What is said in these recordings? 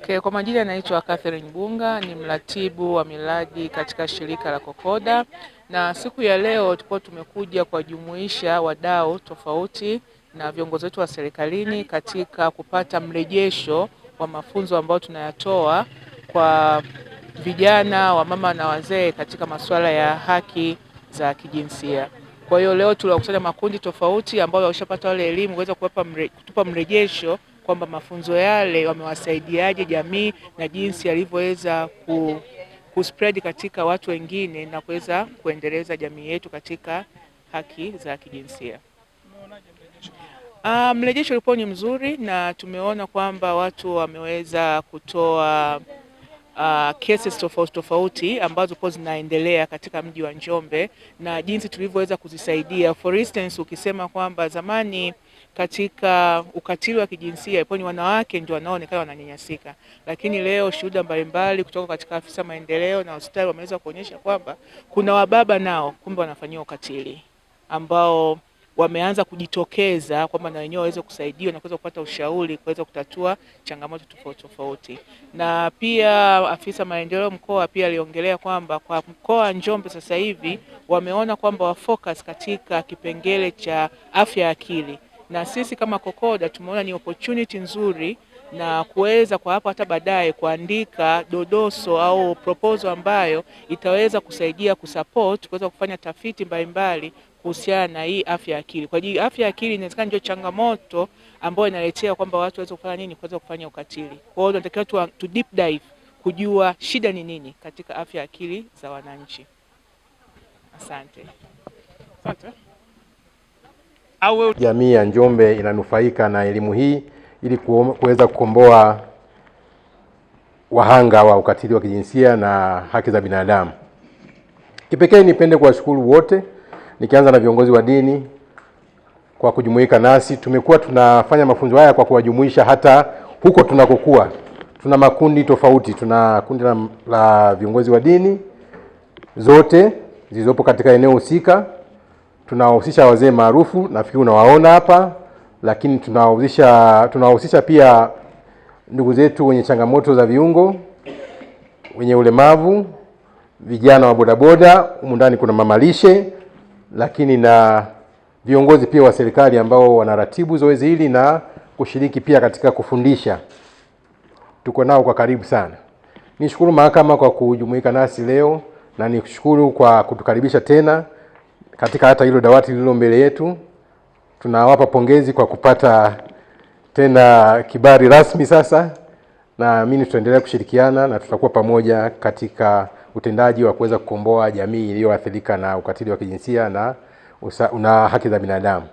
Okay, kwa majina naitwa Catherine Bunga, ni mratibu wa miradi katika shirika la COCODA, na siku ya leo tumekuja kuwajumuisha wadau tofauti na viongozi wetu wa serikalini katika kupata mrejesho wa mafunzo ambayo tunayatoa kwa vijana, wamama na wazee katika masuala ya haki za kijinsia. Kwa hiyo leo tuliwakusanya makundi tofauti ambao wameshapata wale elimu kuweza kutupa mrejesho kwamba mafunzo yale wamewasaidiaje jamii na jinsi yalivyoweza kuspread katika watu wengine na kuweza kuendeleza jamii yetu katika haki za kijinsia. Mrejesho ulikuwa ni mzuri na tumeona kwamba watu wameweza kutoa cases tofauti ambazo po zinaendelea katika mji wa Njombe na jinsi tulivyoweza kuzisaidia. For instance, ukisema kwamba zamani katika ukatili wa kijinsia ipo ni wanawake ndio wanaoonekana wananyanyasika, lakini leo shuhuda mbalimbali kutoka katika afisa maendeleo na hospitali wameweza kuonyesha kwamba kuna wababa nao kumbe wanafanyiwa ukatili ambao wameanza kujitokeza kwamba na wenyewe waweze kusaidiwa na kuweza kupata ushauri kuweza kutatua changamoto tofauti. Na pia afisa maendeleo mkoa pia aliongelea kwamba kwa mkoa wa Njombe sasa hivi wameona kwamba wafocus katika kipengele cha afya ya akili, na sisi kama COCODA tumeona ni opportunity nzuri na kuweza kwa hapo hata baadaye kuandika dodoso au proposal ambayo itaweza kusaidia kusupport kuweza kufanya tafiti mbalimbali kuhusiana na hii afya ya akili. Kwa ajili afya ya akili inawezekana ndio changamoto ambayo inaletea kwamba watu waweze kufanya nini, kuweza kufanya ukatili. Kwa hiyo tunatakiwa tu deep dive kujua shida ni nini katika afya ya akili za wananchi. Asante. Jamii ya Njombe inanufaika na elimu hii ili kuweza kukomboa wahanga wa ukatili wa kijinsia na haki za binadamu. Kipekee nipende kuwashukuru wote, nikianza na viongozi wa dini kwa kujumuika nasi. Tumekuwa tunafanya mafunzo haya kwa kuwajumuisha hata huko tunakokuwa. Tuna makundi tofauti, tuna kundi la viongozi wa dini zote zilizopo katika eneo husika. Tunawahusisha wazee maarufu, nafikiri unawaona hapa, lakini tunawahusisha pia ndugu zetu wenye changamoto za viungo, wenye ulemavu, vijana wa bodaboda, humu ndani kuna mamalishe, lakini na viongozi pia wa serikali ambao wanaratibu zoezi hili na kushiriki pia katika kufundisha. Tuko nao kwa karibu sana. Nishukuru mahakama kwa kujumuika nasi leo na nikushukuru kwa kutukaribisha tena katika hata hilo dawati lililo mbele yetu. Tunawapa pongezi kwa kupata tena kibali rasmi sasa, na mimi tutaendelea kushirikiana na tutakuwa pamoja katika utendaji wa kuweza kukomboa jamii iliyoathirika na ukatili wa kijinsia na haki za binadamu.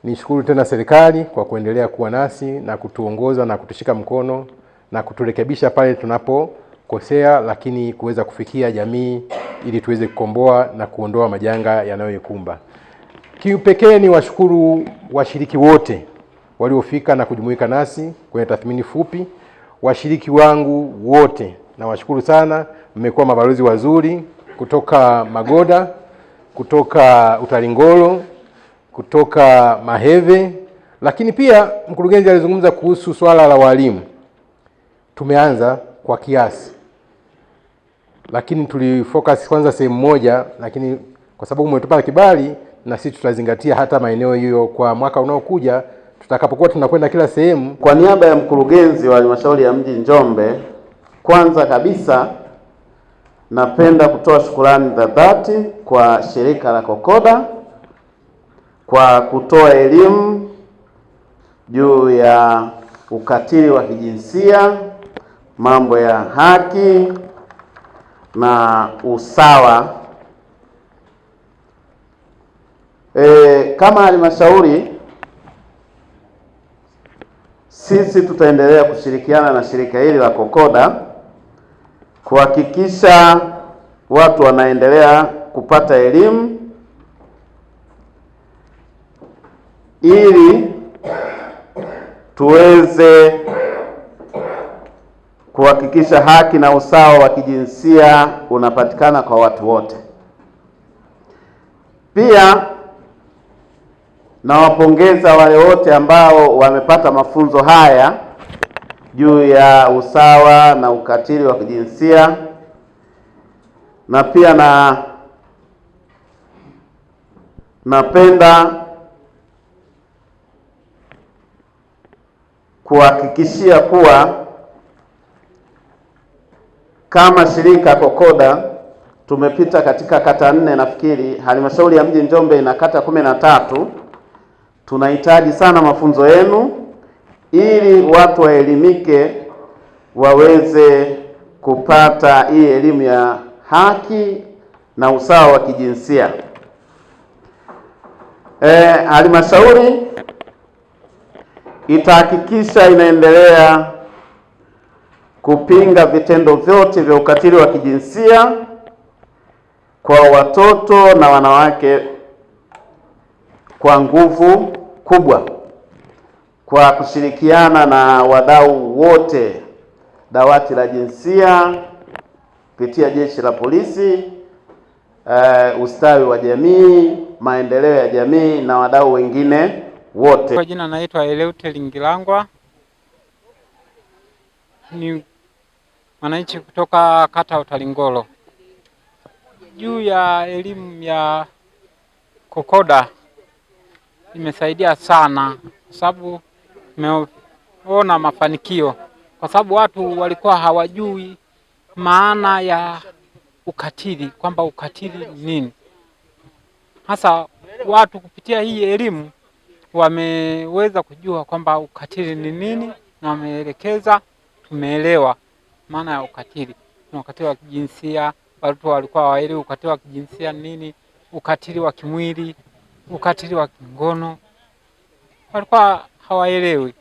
Nishukuru tena serikali kwa kuendelea kuwa nasi na kutuongoza na kutushika mkono na kuturekebisha pale tunapokosea, lakini kuweza kufikia jamii ili tuweze kukomboa na kuondoa majanga yanayoikumba. Kipekee ni washukuru washiriki wote waliofika na kujumuika nasi kwenye tathmini fupi. Washiriki wangu wote na washukuru sana, mmekuwa mabalozi wazuri kutoka Magoda, kutoka Utalingolo, kutoka Maheve, lakini pia mkurugenzi alizungumza kuhusu swala la walimu. Tumeanza kwa kiasi, lakini tulifocus kwanza sehemu moja, lakini kwa sababu umetupa kibali na sisi tutazingatia hata maeneo hiyo kwa mwaka unaokuja tutakapokuwa tunakwenda kila sehemu. Kwa niaba ya mkurugenzi wa halmashauri ya mji Njombe, kwanza kabisa napenda kutoa shukrani za dhati kwa shirika la COCODA kwa kutoa elimu juu ya ukatili wa kijinsia, mambo ya haki na usawa. Kama halmashauri sisi tutaendelea kushirikiana na shirika hili la COCODA kuhakikisha watu wanaendelea kupata elimu ili tuweze kuhakikisha haki na usawa wa kijinsia unapatikana kwa watu wote. Pia nawapongeza wale wote ambao wamepata mafunzo haya juu ya usawa na ukatili wa kijinsia, na pia napenda kuhakikishia kuwa kama shirika COCODA tumepita katika kata 4, nafikiri halmashauri ya mji Njombe ina kata 13. Tunahitaji sana mafunzo yenu ili watu waelimike, waweze kupata hii elimu ya haki na usawa wa kijinsia. Halmashauri itahakikisha inaendelea kupinga vitendo vyote vya ukatili wa kijinsia kwa watoto na wanawake kwa nguvu kubwa, kwa kushirikiana na wadau wote, dawati la jinsia kupitia jeshi la polisi, ustawi wa jamii, maendeleo ya jamii na wadau wengine wote. Kwa jina naitwa Eleute Lingilangwa, ni mwananchi kutoka kata Utalingolo. Juu ya elimu ya COCODA imesaidia sana, kwa sababu tumeona mafanikio, kwa sababu watu walikuwa hawajui maana ya ukatili, kwamba ukatili ni nini hasa. Watu kupitia hii elimu wameweza kujua kwamba ukatili ni nini, na wameelekeza, tumeelewa maana ya ukatili. Kuna ukatili wa kijinsia, watu walikuwa hawaelewi ukatili wa kijinsia nini, ukatili wa kimwili, ukatili wa kingono, walikuwa hawaelewi.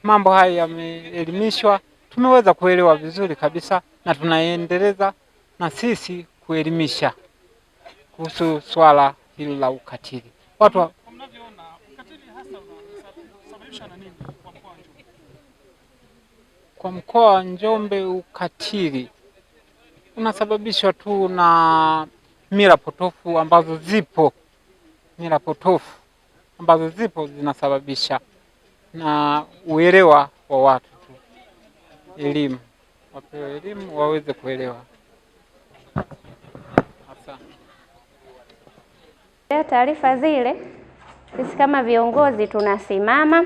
Mambo haya yameelimishwa, tumeweza kuelewa vizuri kabisa, na tunaendeleza na sisi kuelimisha kuhusu swala hili la ukatili. Watu mnavyoona ukatili hasa unasababishwa na nini kwa mkoa wa Njombe? Kwa mkoa wa Njombe ukatili unasababishwa tu na mila potofu ambazo zipo, zinasababisha, na uelewa wa watu tu. Elimu, wapewe elimu waweze kuelewa. Taarifa zile, sisi kama viongozi tunasimama,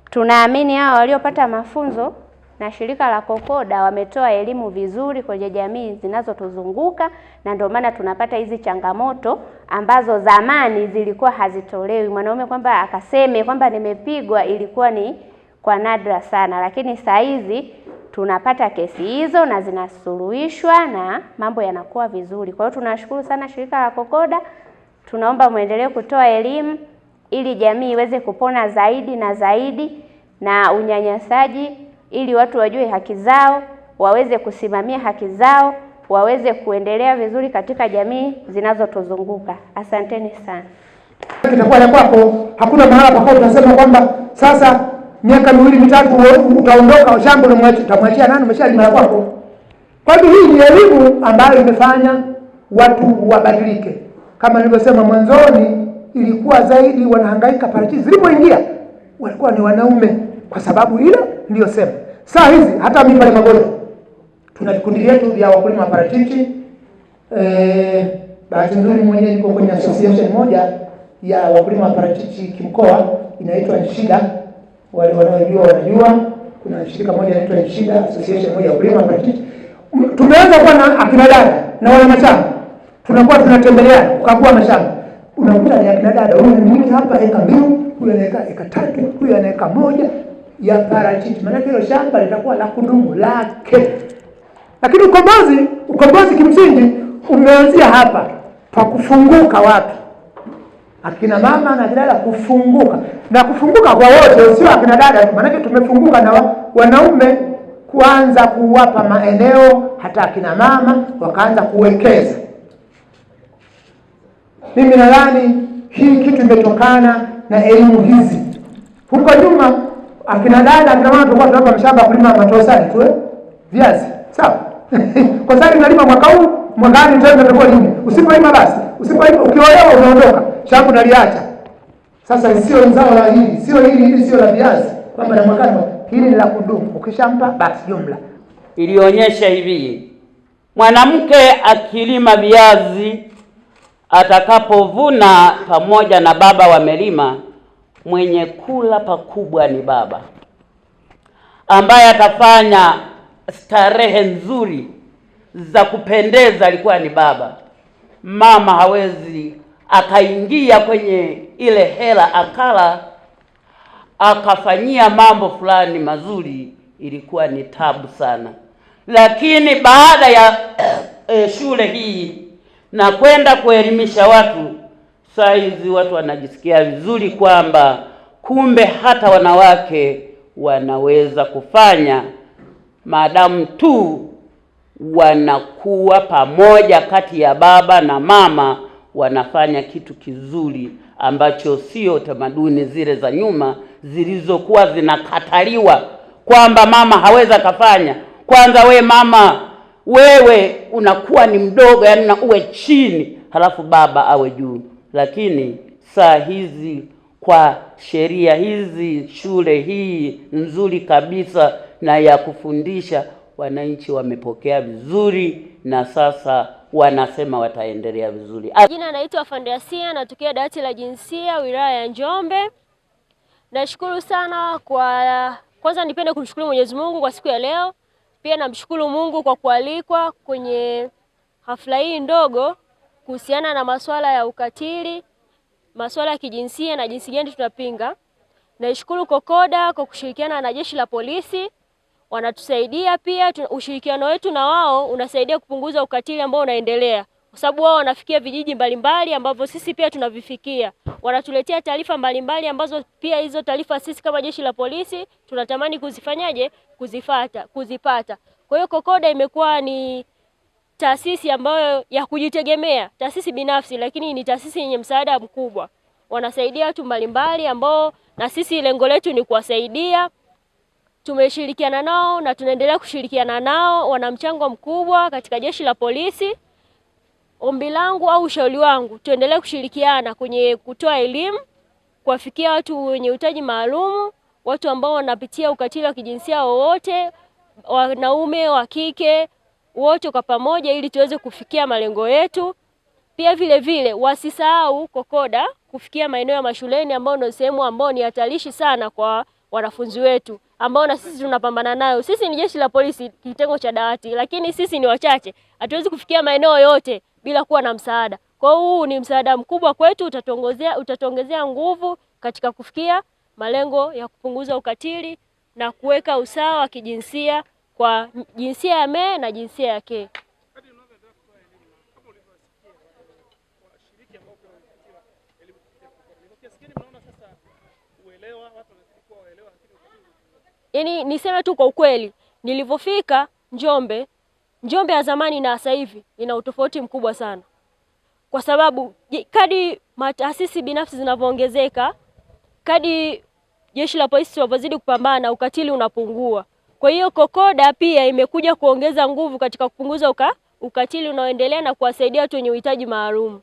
tunaamini hao waliopata mafunzo na shirika la COCODA wametoa elimu vizuri kwenye jamii zinazotuzunguka, na ndio maana tunapata hizi changamoto ambazo zamani zilikuwa hazitolewi. Mwanaume kwamba akaseme kwamba nimepigwa ilikuwa ni kwa nadra sana, lakini saa hizi tunapata kesi hizo na zinasuluhishwa na mambo yanakuwa vizuri. Kwa hiyo tunashukuru sana shirika la COCODA. Tunaomba muendelee kutoa elimu ili jamii iweze kupona zaidi na zaidi na unyanyasaji, ili watu wajue haki zao, waweze kusimamia haki zao, waweze kuendelea vizuri katika jamii zinazotuzunguka. Asanteni sana. Kitakuwa ya kwako, hakuna mahala pakao tunasema kwamba sasa miaka 2-3 utaondoka shamba na utamwachia nani, umeshalima ya kwako. Kwa hiyo hii ni elimu ambayo imefanya watu wabadilike. Kama nilivyosema mwanzoni, ilikuwa zaidi wanahangaika parachichi zilipoingia walikuwa ni wanaume, kwa sababu ile ndio sema. Saa hizi hata mimi pale Magolo tuna vikundi vyetu vya wakulima wa parachichi. Bahati nzuri mwenyewe niko kwenye association moja ya wakulima wa parachichi kimkoa, inaitwa Nshida. Wale wanaojua wanajua, kuna shirika moja inaitwa Nshida, association moja ya wakulima wa parachichi. Tumeanza kuwa na akina dada na wana mashamba, tunakuwa tunatembeleana kukagua mashamba. Unakuta ni akina dada, huyu ni hapa eka 2, huyu anaweka eka 3, huyu anaweka 1 ya parachichi. Maana hilo shamba litakuwa la kudumu lake. Lakini ukombozi kimsingi umeanzia hapa pa kufunguka watu. Akina mama na dada kufunguka. Na kufunguka kwa wote, sio akina dada. Maana tumefunguka na wanaume kuanza kuwapa maeneo, hata akina mama wakaanza kuwekeza. Mimi nadhani hii kitu imetokana na elimu hizi. Huko nyuma akina dada, akina mama tulikuwa tunapa mshamba kulima matosali tu, viazi. Sawa? Kwa sababu nalima mwaka huu, mwakani tena tutakuwa lini? Usipolima basi, ukiolewa unaondoka, shamba unaliacha. Sasa sio zao la hili, sio hili sio la viazi. Kwamba na mwakani hili ni la kudumu, ukishampa basi jumla. Ilionyesha hivi, mwanamke akilima viazi, atakapovuna pamoja na baba wamelima, mwenye kula pakubwa ni baba, ambaye atafanya starehe nzuri za kupendeza alikuwa ni baba. Mama hawezi akaingia kwenye ile hela akala akafanyia mambo fulani mazuri, ilikuwa ni tabu sana. Lakini baada ya shule hii na kwenda kuelimisha watu, saa hizi watu wanajisikia vizuri kwamba kumbe hata wanawake wanaweza kufanya, maadamu tu wanakuwa pamoja kati ya baba na mama, wanafanya kitu kizuri ambacho sio tamaduni zile za nyuma zilizokuwa zinakataliwa kwamba mama haweza kafanya. Kwanza we mama, wewe unakuwa ni mdogo, yani na uwe chini, halafu baba awe juu. Lakini saa hizi kwa sheria hizi, shule hii nzuri kabisa na ya kufundisha, wananchi wamepokea vizuri na sasa wanasema wataendelea vizuri. Jina naitwa Fandasia, natokea dawati la jinsia wilaya ya Njombe. Nashukuru sana kwanza nipende kumshukuru Mwenyezi Mungu kwa siku ya leo. Pia namshukuru Mungu kwa kualikwa kwenye hafla hii ndogo kuhusiana na masuala ya ukatili, masuala ya kijinsia na jinsi gani tunapinga. Naishukuru COCODA kwa kushirikiana na jeshi la polisi, wanatusaidia pia. Ushirikiano wetu na wao unasaidia kupunguza ukatili ambao unaendelea, kwa sababu wao wanafikia vijiji mbalimbali ambavyo sisi pia tunavifikia. Wanatuletea taarifa mbalimbali ambazo pia hizo taarifa sisi kama jeshi la polisi tunatamani kuzipata. Kwa hiyo COCODA imekuwa ni taasisi ambayo ya kujitegemea, taasisi binafsi, lakini ni taasisi yenye msaada mkubwa. Wanasaidia watu mbalimbali ambao na sisi lengo letu ni kuwasaidia. Tumeshirikiana nao na tunaendelea kushirikiana nao, wana mchango mkubwa katika jeshi la polisi. Ombi langu au ushauri wangu, tuendelee kushirikiana kwenye kutoa elimu, kuwafikia watu wenye uhitaji maalum, watu ambao wanapitia ukatili wa kijinsia wowote, wanaume, wa kike, wote kwa pamoja, ili tuweze kufikia malengo yetu. Pia vile vile wasisahau COCODA kufikia maeneo ya mashuleni ambao ndio sehemu ambao ni hatarishi sana kwa wanafunzi wetu, ambao na sisi tunapambana nayo. Sisi ni jeshi la polisi kitengo cha dawati, lakini sisi ni wachache. Hatuwezi kufikia maeneo yote bila kuwa na msaada. Kwa hiyo huu ni msaada mkubwa kwetu, utatuongezea nguvu katika kufikia malengo ya kupunguza ukatili na kuweka usawa wa kijinsia kwa jinsia ya me na jinsia ya ke. Yaani niseme tu kwa ukweli, nilivyofika Njombe ya zamani na sasa hivi ina utofauti mkubwa sana. Kwa sababu kadi taasisi binafsi zinavyoongezeka, kadi jeshi la polisi linavyozidi kupambana, ukatili unapungua. Kwa hiyo COCODA pia imekuja kuongeza nguvu katika kupunguza ukatili unaoendelea na kuwasaidia watu wenye uhitaji maalum.